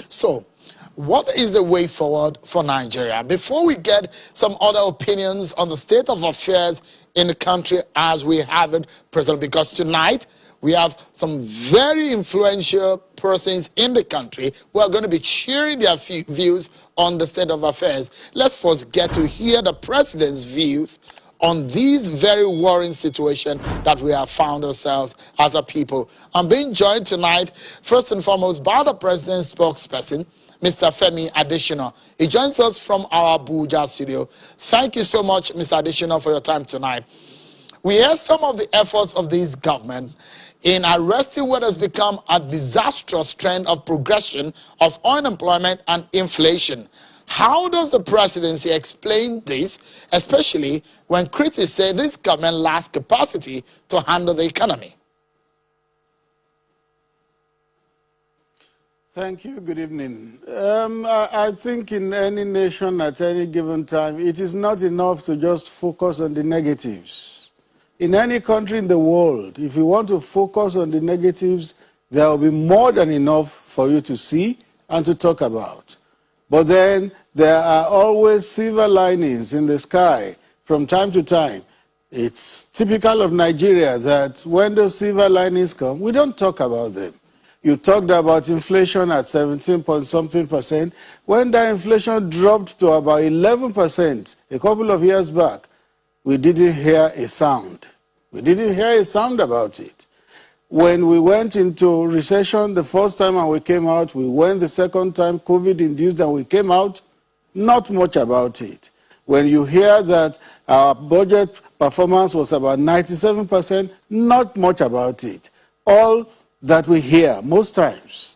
So, what is the way forward for Nigeria? Before we get some other opinions on the state of affairs in the country as we have it present, because tonight we have some very influential persons in the country who are going to be sharing their views on the state of affairs. Let's first get to hear the president's views on these very worrying situation that we have found ourselves as a people. I'm being joined tonight, first and foremost, by the president's spokesperson, Mr. Femi Adesina. He joins us from our Abuja studio. Thank you so much, Mr. Adesina, for your time tonight. We hear some of the efforts of this government in arresting what has become a disastrous trend of progression of unemployment and inflation. How does the presidency explain this, especially when critics say this government lacks capacity to handle the economy? Thank you. Good evening. I think in any nation at any given time, it is not enough to just focus on the negatives. In any country in the world, if you want to focus on the negatives, there will be more than enough for you to see and to talk about. But then there are always silver linings in the sky from time to time. It's typical of Nigeria that when those silver linings come, we don't talk about them. You talked about inflation at 17-point-something%. When that inflation dropped to about 11% a couple of years back, we didn't hear a sound. We didn't hear a sound about it. When we went into recession the first time and we came out, we went the second time, COVID-induced, and we came out, not much about it. When you hear that our budget performance was about 97%, not much about it. All that we hear most times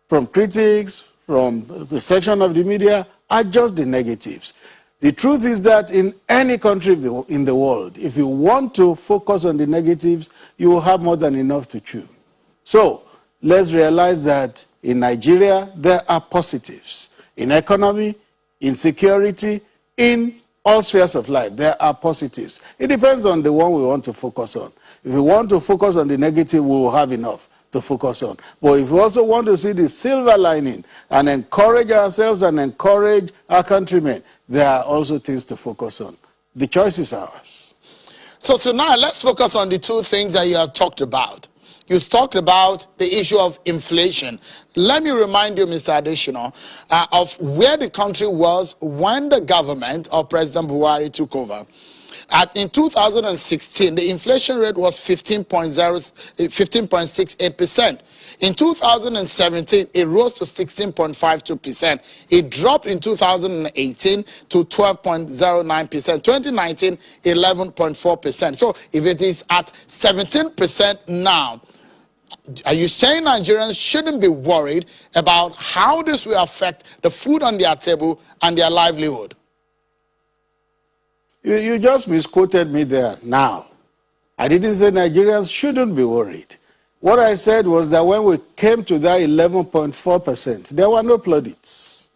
from critics, from the section of the media, are just the negatives. The truth is that in any country in the world, if you want to focus on the negatives, you will have more than enough to chew. So let's realize that in Nigeria, there are positives. In economy, in security, in all spheres of life, there are positives. It depends on the one we want to focus on. If we want to focus on the negative, we will have enough to focus on. But if we also want to see the silver lining and encourage ourselves and encourage our countrymen, there are also things to focus on. The choice is ours. So tonight, let's focus on the two things that you have talked about. You talked about the issue of inflation. Let me remind you, Mr. Adesina, of where the country was when the government of President Buhari took over. In 2016, the inflation rate was 15.68%. In 2017, it rose to 16.52%. It dropped in 2018 to 12.09%. 2019, 11.4%. So if it is at 17% now, are you saying Nigerians shouldn't be worried about how this will affect the food on their table and their livelihood? You just misquoted me there now. I didn't say Nigerians shouldn't be worried. What I said was that when we came to that 11.4%, there were no plaudits.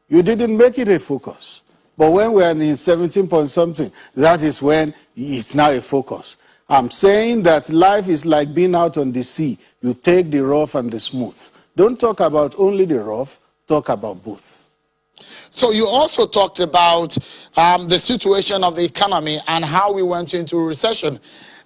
You didn't make it a focus. But when we are in 17-point-something, that is when it's now a focus. I'm saying that life is like being out on the sea. You take the rough and the smooth. Don't talk about only the rough, talk about both. So you also talked about the situation of the economy and how we went into recession.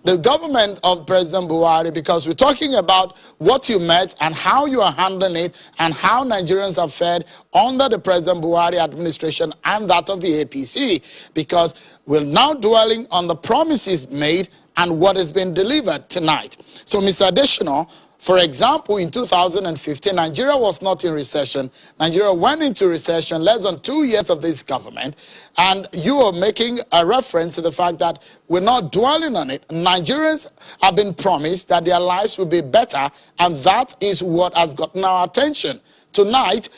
The government of President Buhari, because we're talking about what you met and how you are handling it and how Nigerians have fared under the President Buhari administration and that of the APC, because we're now dwelling on the promises made and what has been delivered tonight. So, Mr. Adesina, for example, in 2015, Nigeria was not in recession. Nigeria went into recession less than 2 years of this government. And you are making a reference to the fact that we're not dwelling on it. Nigerians have been promised that their lives will be better, and that is what has gotten our attention. Tonight,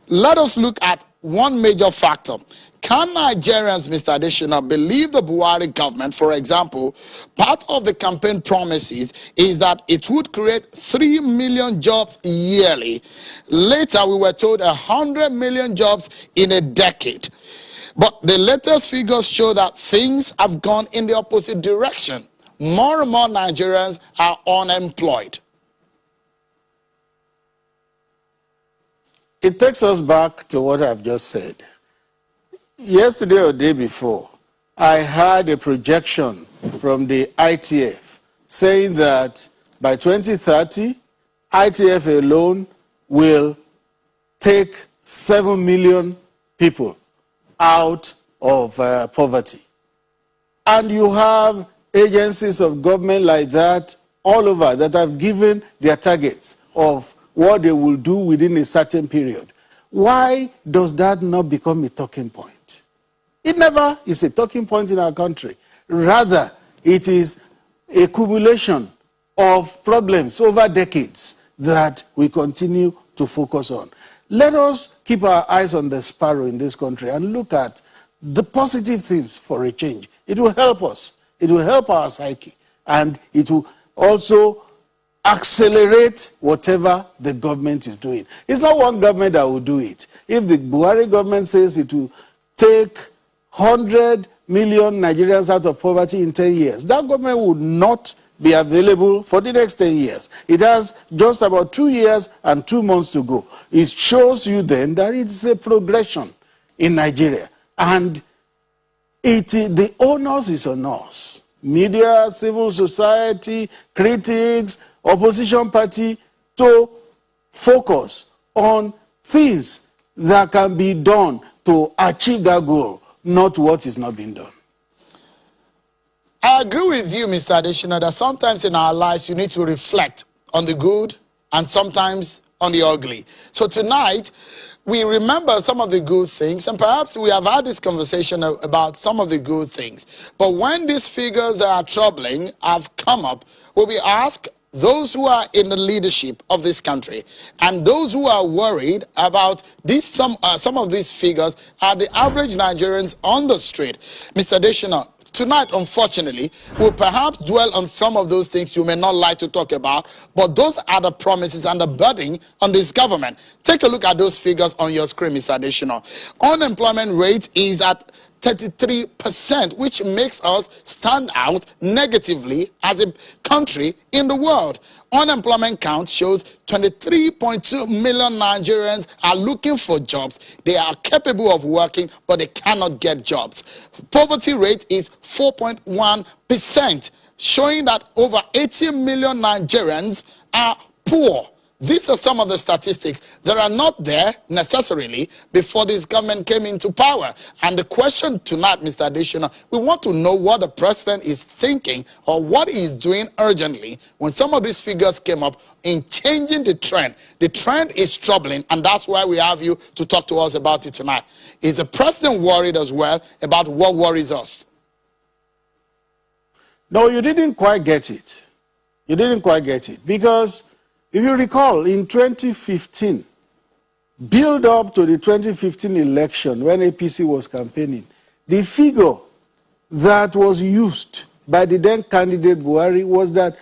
let us look at one major factor. Can Nigerians, Mr. Adesina, believe the Buhari government? For example, part of the campaign promises is that it would create 3 million jobs yearly. Later, we were told 100 million jobs in a decade. But the latest figures show that things have gone in the opposite direction. More and more Nigerians are unemployed. it takes us back to what I've just said. Yesterday or the day before, I had a projection from the ITF saying that by 2030, ITF alone will take 7 million people out of poverty. And you have agencies of government like that all over that have given their targets of what they will do within a certain period. Why does that not become a talking point? It never is a talking point in our country. Rather, it is a accumulation of problems over decades that we continue to focus on. Let us keep our eyes on the sparrow in this country and look at the positive things for a change. It will help us. It will help our psyche. And it will also accelerate whatever the government is doing. It's not one government that will do it. If the Buhari government says it will take 100 million Nigerians out of poverty in 10 years, that government would not be available for the next 10 years. It has just about 2 years and 2 months to go. It shows you then that it's a progression in Nigeria. And the onus is on us. Media, civil society, critics, opposition party, to focus on things that can be done to achieve that goal, not what is not being done. I agree with you, Mr. Adesina, that sometimes in our lives you need to reflect on the good and sometimes on the ugly. So tonight, we remember some of the good things, and perhaps we have had this conversation about some of the good things. But when these figures that are troubling have come up, we ask those who are in the leadership of this country and those who are worried about some of these figures are the average Nigerians on the street. Mr. Adesina, tonight, unfortunately, we'll perhaps dwell on some of those things you may not like to talk about, but those are the promises and the burden on this government. Take a look at those figures on your screen, Mr. Adesina. Unemployment rate is at 33%, which makes us stand out negatively as a country in the world. Unemployment count shows 23.2 million Nigerians are looking for jobs. They are capable of working, but they cannot get jobs. Poverty rate is 4.1%, showing that over 80 million Nigerians are poor. These are some of the statistics that are not there necessarily before this government came into power. And the question tonight, Mr. Adesina, we want to know what the president is thinking or what he is doing urgently when some of these figures came up in changing the trend. The trend is troubling, and that's why we have you to talk to us about it tonight. Is the president worried as well about what worries us? No, you didn't quite get it. You didn't quite get it because if you recall, in 2015, build up to the 2015 election when APC was campaigning, the figure that was used by the then candidate Buhari was that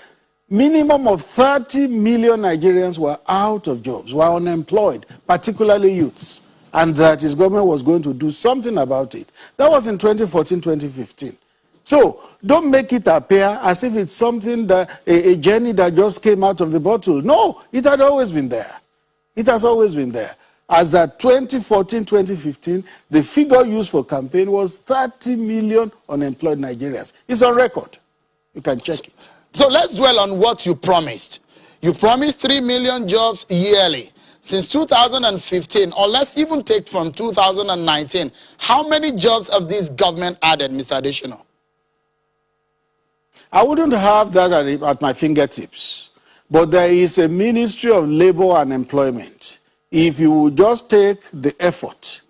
minimum of 30 million Nigerians were out of jobs, were unemployed, particularly youths, and that his government was going to do something about it. That was in 2014, 2015. So don't make it appear as if it's something that a journey that just came out of the bottle. No, it had always been there. It has always been there. As at 2014, 2015, the figure used for campaign was 30 million unemployed Nigerians. It's on record. You can check it. So let's dwell on what you promised. You promised 3 million jobs yearly. Since 2015, or let's even take from 2019, how many jobs have this government added, Mr. Adesina? I wouldn't have that at my fingertips, but there is a Ministry of Labor and Employment. If you would just take the effort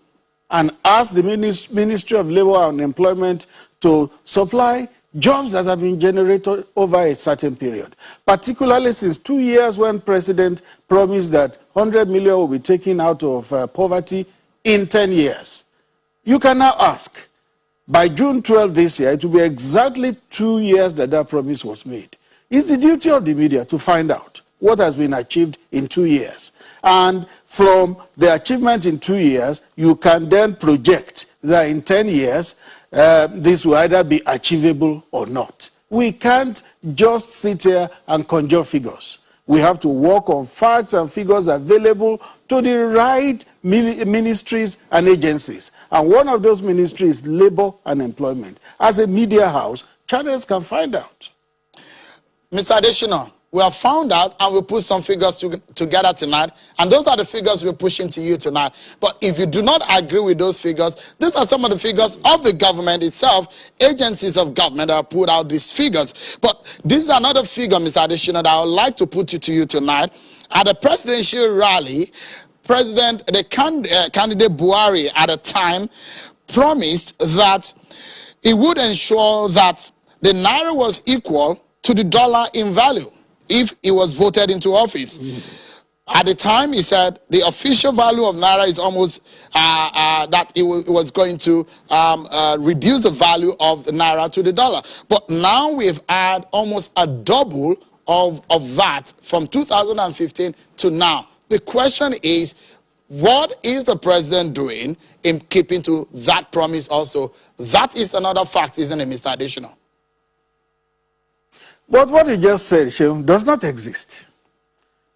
and ask the Ministry of Labor and Employment to supply jobs that have been generated over a certain period, particularly since 2 years when President promised that 100 million will be taken out of poverty in 10 years. You can now ask, by June 12 this year, it will be exactly 2 years that that promise was made. It's the duty of the media to find out what has been achieved in 2 years. And from the achievement in 2 years, you can then project that in 10 years, this will either be achievable or not. We can't just sit here and conjure figures. We have to work on facts and figures available to the right ministries and agencies. And one of those ministries is labor and employment. As a media house, channels can find out. Mr. Additional, we have found out and we put some figures together tonight, and those are the figures we're pushing to you tonight. But if you do not agree with those figures, these are some of the figures of the government itself. Agencies of government have put out these figures. But this is another figure, Mr. Additional, that I would like to put to you tonight. At the presidential rally, candidate Buhari at the time promised that he would ensure that the naira was equal to the dollar in value if he was voted into office. At the time, he said the official value of naira is almost that it was going to reduce the value of the naira to the dollar. But now we've had almost a double of that from 2015 to now. The question is, what is the president doing in keeping to that promise also? That is another fact, isn't it, Mr. Additional? But what he just said, Sheung, does not exist.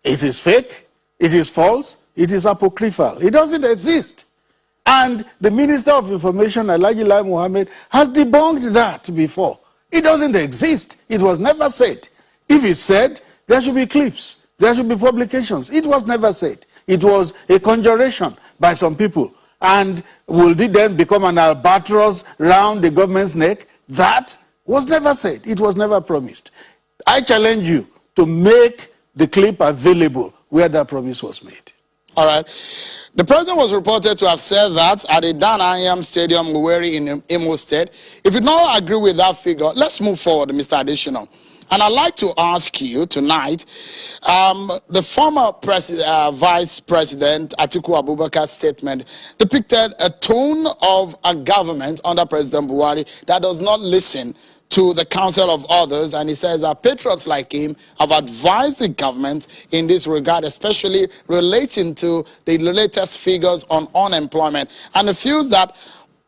It is fake, it is false, it is apocryphal. It doesn't exist. And the Minister of Information, Alhaji Lai Mohammed, has debunked that before. It doesn't exist. It was never said. If it's said, there should be clips, there should be publications. It was never said. It was a conjuration by some people. And will it then become an albatross round the government's neck? That was never said. It was never promised. I challenge you to make the clip available where that promise was made. All right. The president was reported to have said that at the Dan Anyam Stadium, Luweri in Imo State. If you don't agree with that figure, let's move forward, Mr. Additional. And I'd like to ask you tonight, the former Vice President Atiku Abubakar's statement depicted a tone of a government under President Buhari that does not listen to the counsel of others, and he says that patriots like him have advised the government in this regard, especially relating to the latest figures on unemployment. And he feels that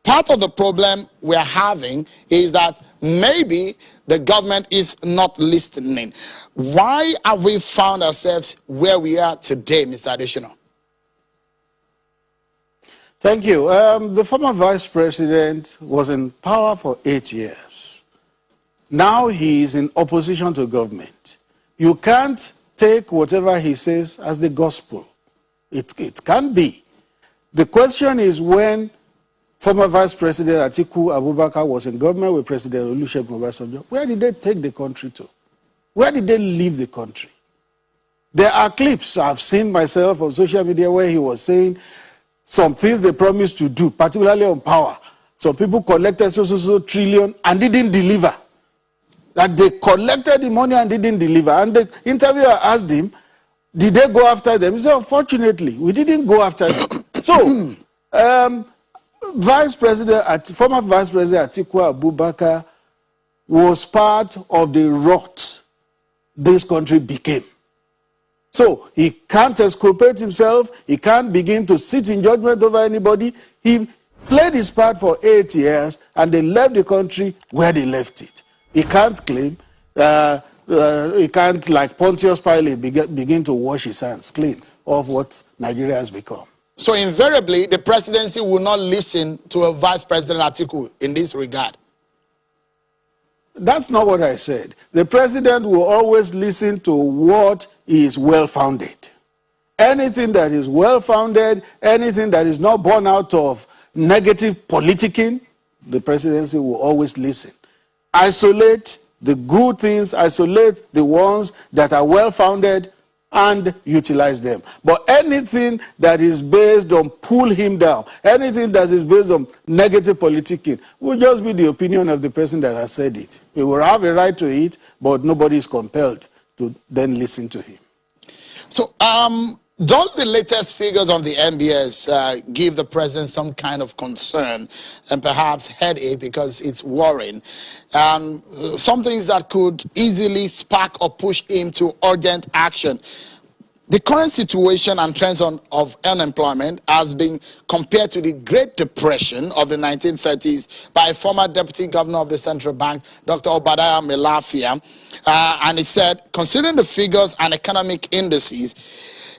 part of the problem we're having is that maybe the government is not listening. Why have we found ourselves where we are today, Mr. Additional? Thank you. The former vice president was in power for 8 years. Now he is in opposition to government. You can't take whatever he says as the gospel. It can't be. The question is, when former Vice President Atiku Abubakar was in government with President Olusegun Obasanjo, where did they take the country to? Where did they leave the country? There are clips I've seen myself on social media where he was saying some things they promised to do, particularly on power. Some people collected so trillion and didn't deliver. That they collected the money and didn't deliver. And the interviewer asked him, did they go after them? He said, unfortunately, we didn't go after them. So, former Vice President Atiku Abubakar was part of the rot this country became. So he can't exculpate himself. He can't begin to sit in judgment over anybody. He played his part for 8 years, and they left the country where they left it. He can't claim, he can't, like Pontius Pilate, begin to wash his hands clean of what Nigeria has become. So invariably, the presidency will not listen to a Vice President Atiku in this regard. That's not what I said. The president will always listen to what is well-founded. Anything that is well-founded, anything that is not born out of negative politicking, the presidency will always listen. Isolate the good things, isolate the ones that are well-founded, and utilize them. But anything that is based on pull him down, anything that is based on negative politicking, will just be the opinion of the person that has said it. He will have a right to it, but nobody is compelled to then listen to him. So, does the latest figures on the MBS give the president some kind of concern and perhaps headache because it's worrying? Some things that could easily spark or push him to urgent action. The current situation and trends of unemployment has been compared to the Great Depression of the 1930s by former Deputy Governor of the Central Bank, Dr. Obadiah Melafia. And he said, considering the figures and economic indices,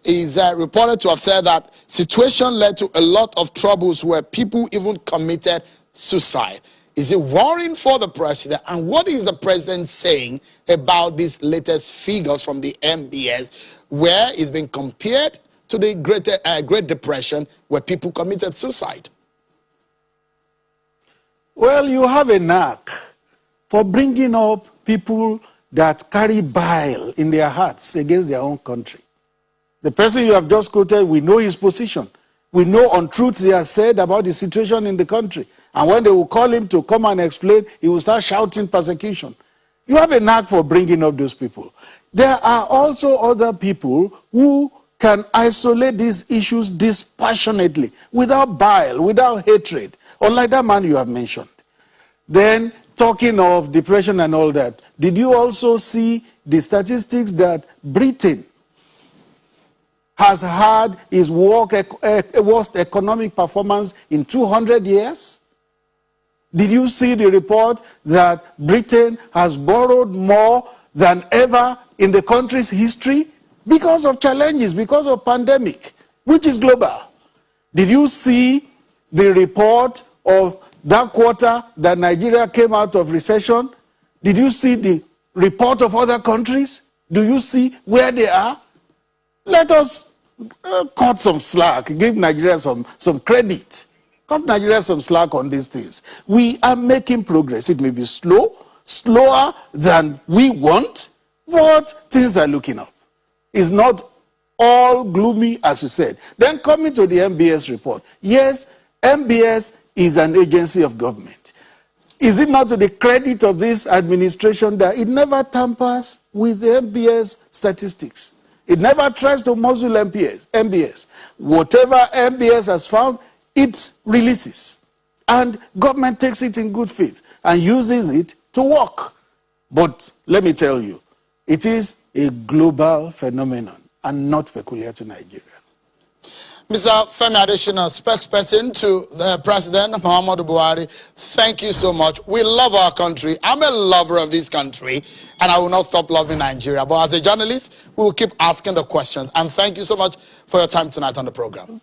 is reported to have said that situation led to a lot of troubles where people even committed suicide. Is it worrying for the president? And what is the president saying about these latest figures from the MBS, where it's been compared to the Great Depression, where people committed suicide? Well, you have a knack for bringing up people that carry bile in their hearts against their own country. The person you have just quoted, we know his position. We know untruths he has said about the situation in the country. And when they will call him to come and explain, he will start shouting persecution. You have a knack for bringing up those people. There are also other people who can isolate these issues dispassionately, without bile, without hatred, unlike that man you have mentioned. Then, talking of depression and all that, did you also see the statistics that Britain has had its worst economic performance in 200 years? Did you see the report that Britain has borrowed more than ever in the country's history because of challenges, because of pandemic, which is global? Did you see the report of that quarter that Nigeria came out of recession? Did you see the report of other countries? Do you see where they are? Let us cut some slack, give Nigeria some credit. Cut Nigeria some slack on these things. We are making progress. It may be slow, slower than we want, but things are looking up. It's not all gloomy, as you said. Then coming to the MBS report. Yes, MBS is an agency of government. Is it not to the credit of this administration that it never tampers with the MBS statistics? It never tries to muzzle MBS. Whatever MBS has found, it releases. And government takes it in good faith and uses it to work. But let me tell you, it is a global phenomenon and not peculiar to Nigeria. Mr. Femi Adesina, spokesperson to the President Muhammadu Buhari, thank you so much. We love our country. I'm a lover of this country, and I will not stop loving Nigeria. But as a journalist, we will keep asking the questions. And thank you so much for your time tonight on the program.